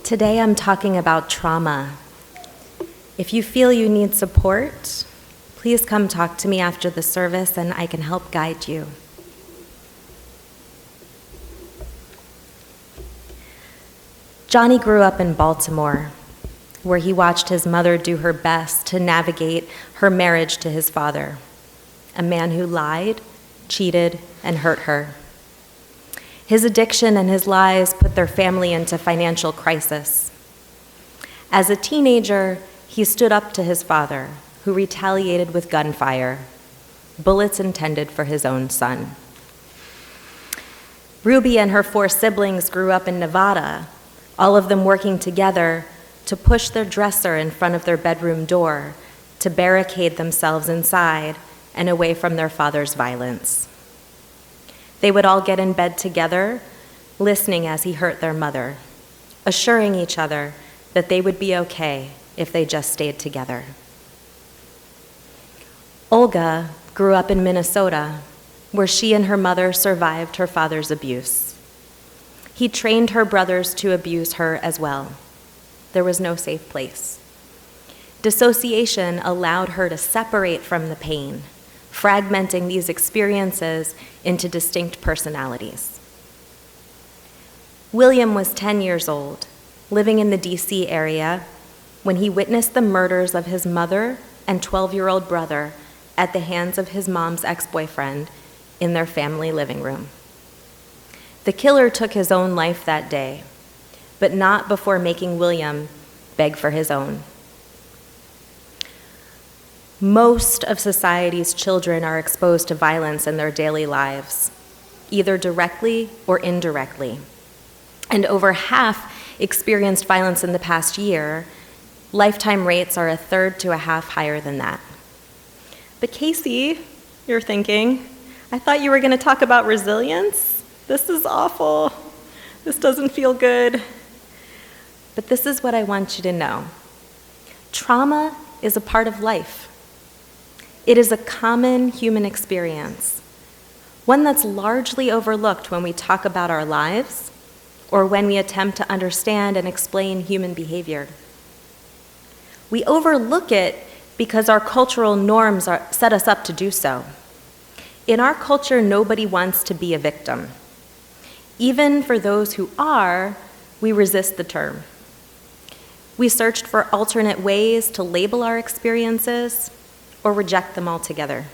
Today I'm talking about trauma. If you feel you need support, please come talk to me after the service and I can help guide you. Johnny grew up in Baltimore, where he watched his mother do her best to navigate her marriage to his father, a man who lied, cheated, and hurt her. His addiction and his lies put their family into financial crisis. As a teenager, he stood up to his father, who retaliated with gunfire, bullets intended for his own son. Ruby and her 4 siblings grew up in Nevada, all of them working together to push their dresser in front of their bedroom door to barricade themselves inside and away from their father's violence. They would all get in bed together, listening as he hurt their mother, assuring each other that they would be okay if they just stayed together. Olga grew up in Minnesota, where she and her mother survived her father's abuse. He trained her brothers to abuse her as well. There was no safe place. Dissociation allowed her to separate from the pain, fragmenting these experiences into distinct personalities. William was 10 years old, living in the DC area, when he witnessed the murders of his mother and 12-year-old brother at the hands of his mom's ex-boyfriend in their family living room. The killer took his own life that day, but not before making William beg for his own. Most of society's children are exposed to violence in their daily lives, either directly or indirectly. And over half experienced violence in the past year. Lifetime rates are 1/3 to 1/2 higher than that. But Casey, you're thinking, I thought you were going to talk about resilience. This is awful. This doesn't feel good. But this is what I want you to know. Trauma is a part of life. It is a common human experience, one that's largely overlooked when we talk about our lives or when we attempt to understand and explain human behavior. We overlook it because our cultural norms set us up to do so. In our culture, nobody wants to be a victim. Even for those who are, we resist the term. We searched for alternate ways to label our experiences or reject them altogether.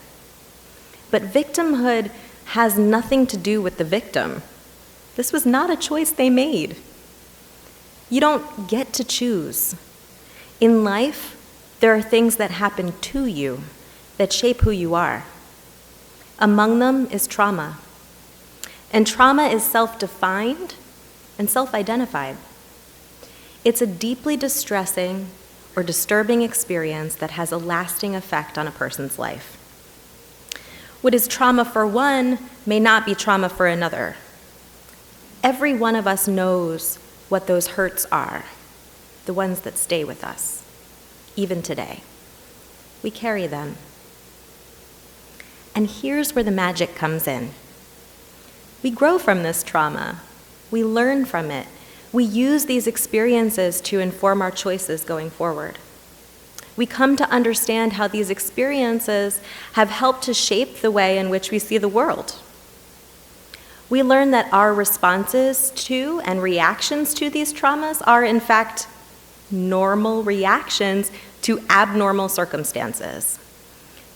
But victimhood has nothing to do with the victim. This was not a choice they made. You don't get to choose. In life, there are things that happen to you that shape who you are. Among them is trauma. And trauma is self-defined and self-identified. It's a deeply distressing or disturbing experience that has a lasting effect on a person's life. What is trauma for one may not be trauma for another. Every one of us knows what those hurts are, the ones that stay with us, even today. We carry them. And here's where the magic comes in. We grow from this trauma. We learn from it. We use these experiences to inform our choices going forward. We come to understand how these experiences have helped to shape the way in which we see the world. We learn that our responses to and reactions to these traumas are, in fact, normal reactions to abnormal circumstances.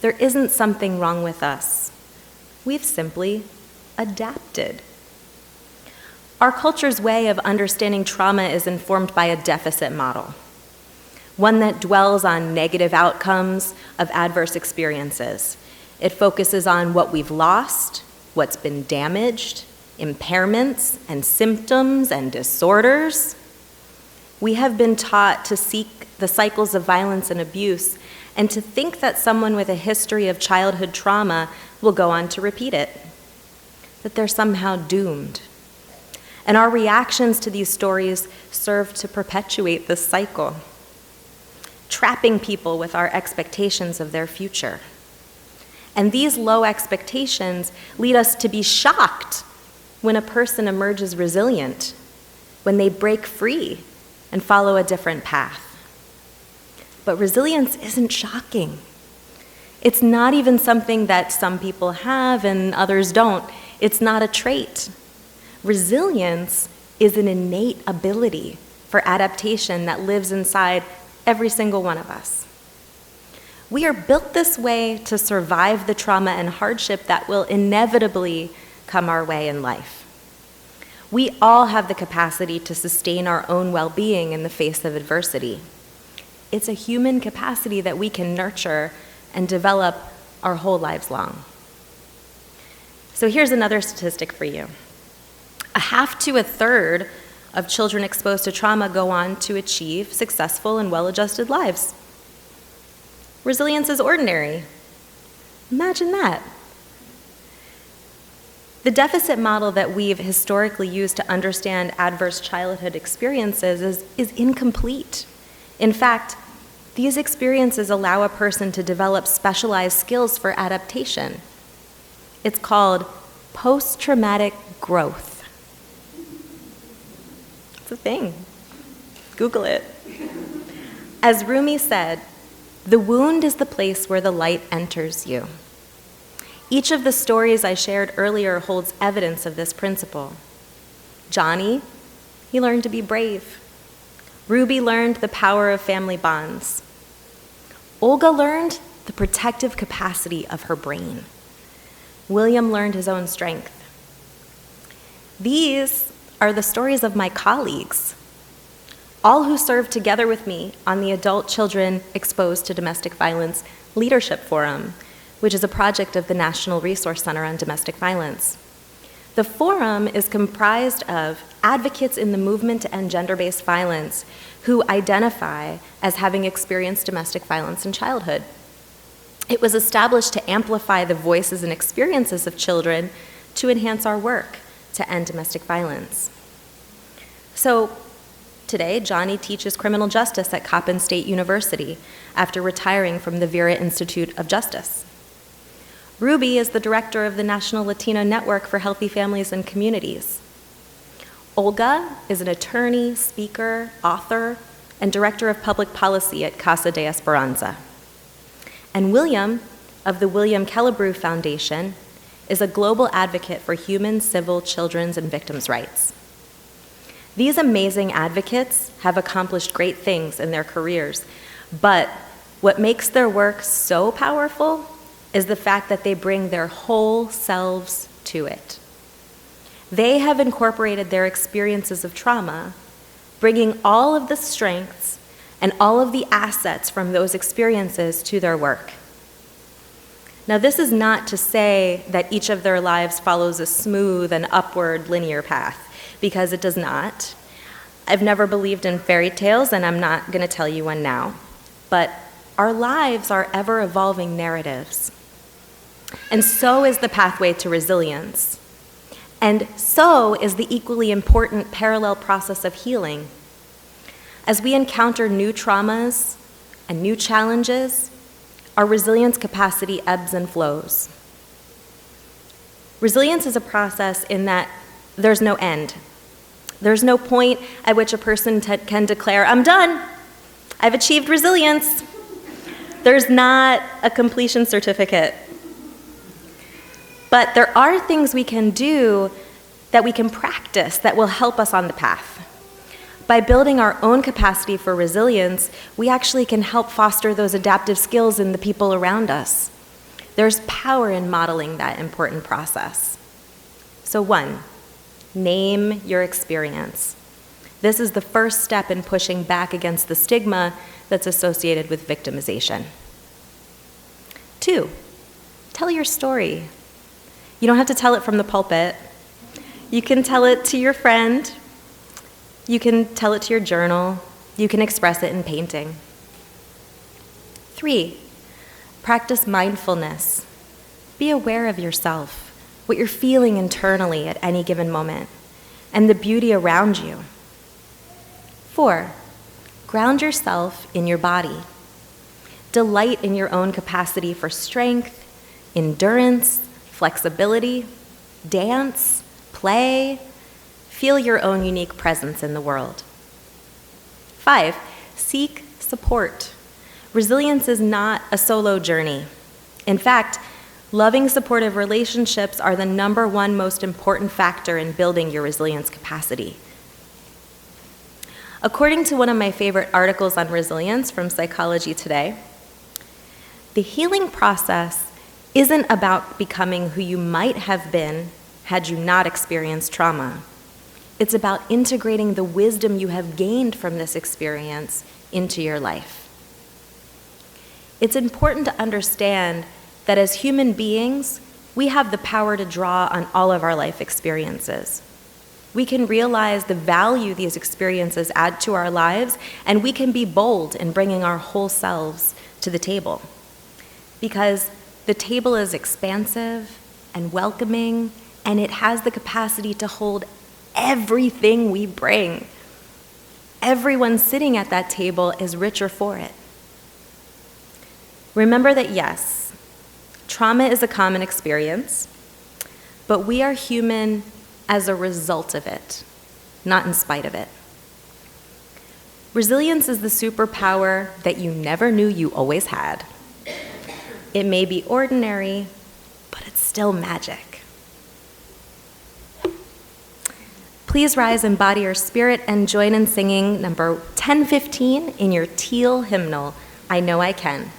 There isn't something wrong with us. We've simply adapted. Our culture's way of understanding trauma is informed by a deficit model, one that dwells on negative outcomes of adverse experiences. It focuses on what we've lost, what's been damaged, impairments and symptoms and disorders. We have been taught to seek the cycles of violence and abuse and to think that someone with a history of childhood trauma will go on to repeat it, that they're somehow doomed. And our reactions to these stories serve to perpetuate this cycle, trapping people with our expectations of their future. And these low expectations lead us to be shocked when a person emerges resilient, when they break free and follow a different path. But resilience isn't shocking. It's not even something that some people have and others don't. It's not a trait. Resilience is an innate ability for adaptation that lives inside every single one of us. We are built this way to survive the trauma and hardship that will inevitably come our way in life. We all have the capacity to sustain our own well-being in the face of adversity. It's a human capacity that we can nurture and develop our whole lives long. So here's another statistic for you. A half to a third of children exposed to trauma go on to achieve successful and well-adjusted lives. Resilience is ordinary. Imagine that. The deficit model that we've historically used to understand adverse childhood experiences is incomplete. In fact, these experiences allow a person to develop specialized skills for adaptation. It's called post-traumatic growth. It's a thing. Google it. As Rumi said, the wound is the place where the light enters you. Each of the stories I shared earlier holds evidence of this principle. Johnny, he learned to be brave. Ruby learned the power of family bonds. Olga learned the protective capacity of her brain. William learned his own strength. These are the stories of my colleagues, all who served together with me on the Adult Children Exposed to Domestic Violence Leadership Forum, which is a project of the National Resource Center on Domestic Violence. The forum is comprised of advocates in the movement to end gender-based violence who identify as having experienced domestic violence in childhood. It was established to amplify the voices and experiences of children to enhance our work to end domestic violence. So today, Johnny teaches criminal justice at Coppin State University after retiring from the Vera Institute of Justice. Ruby is the director of the National Latino Network for Healthy Families and Communities. Olga is an attorney, speaker, author, and director of public policy at Casa de Esperanza. And William, of the William Kellebrew Foundation, is a global advocate for human, civil, children's, and victims' rights. These amazing advocates have accomplished great things in their careers, but what makes their work so powerful is the fact that they bring their whole selves to it. They have incorporated their experiences of trauma, bringing all of the strengths and all of the assets from those experiences to their work. Now, this is not to say that each of their lives follows a smooth and upward linear path, because it does not. I've never believed in fairy tales, and I'm not going to tell you one now. But our lives are ever-evolving narratives. And so is the pathway to resilience. And so is the equally important parallel process of healing. As we encounter new traumas and new challenges, our resilience capacity ebbs and flows. Resilience is a process in that there's no end. There's no point at which a person can declare, I'm done, I've achieved resilience. There's not a completion certificate. But there are things we can do that we can practice that will help us on the path. By building our own capacity for resilience, we actually can help foster those adaptive skills in the people around us. There's power in modeling that important process. So 1, name your experience. This is the first step in pushing back against the stigma that's associated with victimization. 2, tell your story. You don't have to tell it from the pulpit. You can tell it to your friend. You can tell it to your journal. You can express it in painting. 3, practice mindfulness. Be aware of yourself, what you're feeling internally at any given moment, and the beauty around you. 4, ground yourself in your body. Delight in your own capacity for strength, endurance, flexibility, dance, play. Feel your own unique presence in the world. 5, seek support. Resilience is not a solo journey. In fact, loving, supportive relationships are the number one most important factor in building your resilience capacity. According to one of my favorite articles on resilience from Psychology Today, the healing process isn't about becoming who you might have been had you not experienced trauma. It's about integrating the wisdom you have gained from this experience into your life. It's important to understand that as human beings, we have the power to draw on all of our life experiences. We can realize the value these experiences add to our lives, and we can be bold in bringing our whole selves to the table. Because the table is expansive and welcoming, and it has the capacity to hold everything we bring. Everyone sitting at that table is richer for it. Remember that yes, trauma is a common experience, but we are human as a result of it, not in spite of it. Resilience is the superpower that you never knew you always had. It may be ordinary, but it's still magic. Please rise, embody your spirit, and join in singing number 1015 in your teal hymnal, I Know I Can.